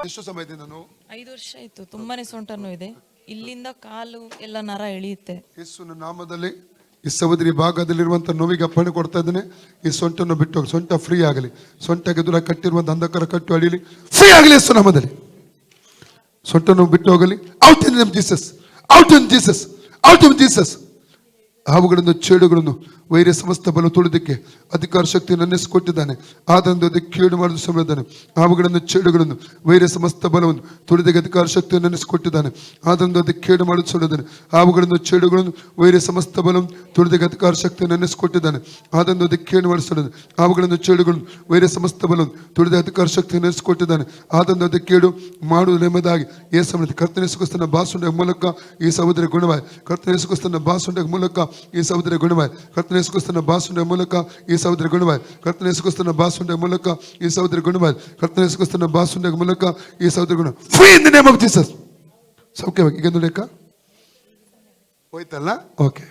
ಎಷ್ಟು ಸಮಯದಿಂದ ನೋವು? 5 ವರ್ಷ ಆಯ್ತು. ತುಂಬಾನೇ ಸೊಂಟ ನೋವಿದೆ. ಇಲ್ಲಿಂದ ಕಾಲು ಎಲ್ಲ ನರ ಎಳೆಯುತ್ತೆ. ಯೇಸುವಿನ ನಾಮದಲ್ಲಿ ಈ ಸಹೋದರಿ ಭಾಗದಲ್ಲಿರುವಂಥ ನೋವಿಗೆ ಅಪ್ಪಣೆ ಕೊಡ್ತಾ ಇದ್ದೇನೆ. ಈ ಸೊಂಟನ್ನು ಬಿಟ್ಟು ಹೋಗಿ, ಸೊಂಟ ಫ್ರೀ ಆಗಲಿ. ಸೊಂಟಕ್ಕೆ ದೂರ ಕಟ್ಟಿರುವಂಥ ಅಂಧಕಾರ ಕಟ್ಟು ಅಡಿಯಲಿ ಫ್ರೀ ಆಗಲಿ ಯೇಸು ನಾಮದಲ್ಲಿ. ಸೊಂಟನ್ನು ಬಿಟ್ಟು ಹೋಗಲಿ. Out in name Jesus, out in Jesus, out in Jesus. ಹಾವುಗಳನ್ನು ಚೇಡುಗಳನ್ನು ವೈರ್ಯ ಸಮಸ್ತ ಬಲ ತುಳಿದಕ್ಕೆ ಅಧಿಕಾರ ಶಕ್ತಿ ನನ್ನೆಸಿಕೊಟ್ಟಿದ್ದಾನೆ. ಆದ್ದರಿಂದ ಅದಕ್ಕೆ ಕೇಡು ಮಾಡಲು ಸಮಯದ್ದಾನೆ. ಹಾವುಗಳನ್ನು ಚೇಡುಗಳನ್ನು ವೈರ್ಯ ಸಮಸ್ತ ಬಲವನ್ನು ತುಳಿದಕ್ಕೆ ಅಧಿಕಾರ ಶಕ್ತಿಯನ್ನು ನೆನೆಸಿಕೊಟ್ಟಿದ್ದಾನೆ. ಆದ್ದರಿಂದ ಅದಕ್ಕೆ ಕೇಡು ಮಾಡಲು ಸಮಯದ್ದಾನೆ. ಹಾವುಗಳನ್ನು ಚೇಡುಗಳನ್ನು ವೈರ್ಯ ಸಮಸ್ತ ಬಲವನ್ನು ತುಳಿದಕ್ಕೆ ಅಧಿಕಾರ ಶಕ್ತಿಯನ್ನು ನೆನೆಸಿಕೊಟ್ಟಿದ್ದಾನೆ. ಆದ್ದರಿಂದ ಅದಕ್ಕೆ ಕೇಡು ಮಾಡಿಸೋದಾನೆ. ಹಾವುಗಳನ್ನು ಚೇಡುಗಳನ್ನು ವೈರ್ಯ ಸಮಸ್ತ ಬಲವನ್ನು ತುಳಿದ ಅಧಿಕಾರ ಶಕ್ತಿಯನ್ನು ನೆನೆಸಿಕೊಟ್ಟಿದ್ದಾನೆ. ಆದ್ದರಿಂದ ಅದಕ್ಕೆ ಕೇಡು ಮಾಡುವುದು ನೆಮ್ಮದಾಗಿ ಏ ಸಮೃದ್ಧಿ ಕರ್ತನೆಸುಕಸ್ತನ ಬಾಸುಂಡ ಮೂಲಕ ಈ ಸಹೋದರ ಗುಣವಾಯ. ಕರ್ತನೆಸುಕಸ್ತನ ಬಾಸುಂಡ ಮೂಲಕ ಈ ಸಹೋದರ ಗುಣವಾಯ. ಕರ್ತನೆಸುಕಸ್ತನ ಬಾಸುಂಡ ಮೂಲಕ ಈ ಸಹೋದರ ಗುಣವಾಯ. ಕರ್ತನೆಸುಕಸ್ತನ ಬಾಸುಂಡ ಮೂಲಕ ಈ ಸಹೋದರ ಗುಣವಾಯ. ಕರ್ತನೆಸುಕಸ್ತನ ಬಾಸುಂಡ ಮೂಲಕ ಈ ಸಹೋದರ ಗುಣ free in the name of Jesus. ಸೌಖ್ಯವಾಗಿ ಈಗ ಲೆಕ್ಕ ಹೋಯ್ತಲ್ಲ? ಓಕೆ.